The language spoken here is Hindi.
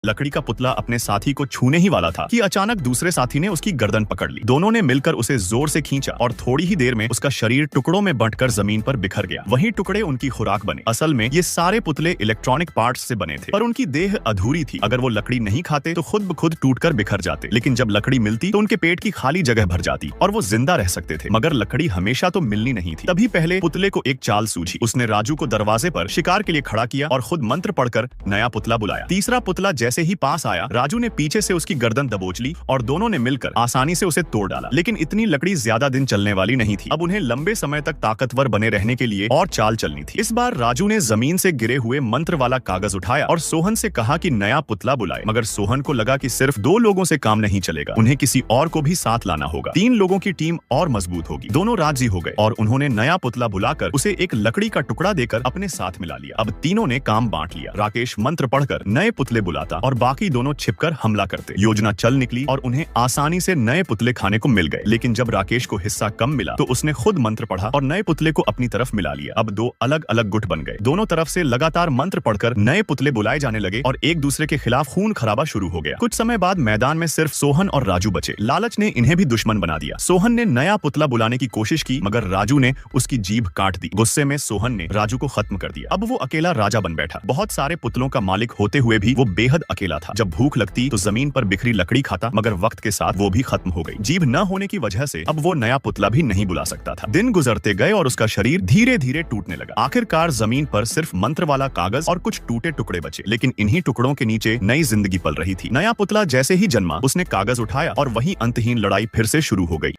लकड़ी का पुतला अपने साथी को छूने ही वाला था कि अचानक दूसरे साथी ने उसकी गर्दन पकड़ ली। दोनों ने मिलकर उसे जोर से खींचा और थोड़ी ही देर में उसका शरीर टुकड़ों में बंटकर जमीन पर बिखर गया। वहीं टुकड़े उनकी खुराक बने। असल में ये सारे पुतले इलेक्ट्रॉनिक पार्ट्स से बने थे, पर उनकी देह अधूरी थी। अगर वो लकड़ी नहीं खाते तो खुद ब खुद टूटकर बिखर जाते, लेकिन जब लकड़ी मिलती तो उनके पेट की खाली जगह भर जाती और वो जिंदा रह सकते थे। मगर लकड़ी हमेशा तो मिलनी नहीं थी। तभी पहले पुतले को एक चाल सूझी। उसने राजू को दरवाजे पर शिकार के लिए खड़ा किया और खुद मंत्र पढ़कर नया पुतला बुलाया। तीसरा पुतला जैसे ही पास आया, राजू ने पीछे से उसकी गर्दन दबोच ली और दोनों ने मिलकर आसानी से उसे तोड़ डाला। लेकिन इतनी लकड़ी ज्यादा दिन चलने वाली नहीं थी। अब उन्हें लंबे समय तक ताकतवर बने रहने के लिए और चाल चलनी थी। इस बार राजू ने जमीन से गिरे हुए मंत्र वाला कागज उठाया और सोहन से कहा कि नया पुतला बुलाए। मगर सोहन को लगा कि सिर्फ 2 लोगों से काम नहीं चलेगा, उन्हें किसी और को भी साथ लाना होगा। 3 लोगों की टीम और मजबूत होगी। दोनों राजी हो गए और उन्होंने नया पुतला बुलाकर उसे एक लकड़ी का टुकड़ा देकर अपने साथ मिला लिया। अब तीनों ने काम बांट लिया। राकेश मंत्र पढ़कर नए पुतले बुलाता और बाकी दोनों छिपकर हमला करते। योजना चल निकली और उन्हें आसानी से नए पुतले खाने को मिल गए। लेकिन जब राकेश को हिस्सा कम मिला तो उसने खुद मंत्र पढ़ा और नए पुतले को अपनी तरफ मिला लिया। अब 2 अलग अलग गुट बन गए। दोनों तरफ से लगातार मंत्र पढ़कर नए पुतले बुलाए जाने लगे और एक दूसरे के खिलाफ खून खराबा शुरू हो गया। कुछ समय बाद मैदान में सिर्फ सोहन और राजू बचे। लालच ने इन्हें भी दुश्मन बना दिया। सोहन ने नया पुतला बुलाने की कोशिश की, मगर राजू ने उसकी जीभ काट दी। गुस्से में सोहन ने राजू को खत्म कर दिया। अब वो अकेला राजा बन बैठा। बहुत सारे पुतलों का मालिक होते हुए भी वो बेहद अकेला था। जब भूख लगती तो जमीन पर बिखरी लकड़ी खाता, मगर वक्त के साथ वो भी खत्म हो गई। जीभ न होने की वजह से अब वो नया पुतला भी नहीं बुला सकता था। दिन गुजरते गए और उसका शरीर धीरे धीरे टूटने लगा। आखिरकार जमीन पर सिर्फ मंत्र वाला कागज और कुछ टूटे टुकड़े बचे। लेकिन इन्हीं टुकड़ों के नीचे नई जिंदगी पल रही थी। नया पुतला जैसे ही जन्मा, उसने कागज उठाया और वही अंतहीन लड़ाई फिर से शुरू हो गई।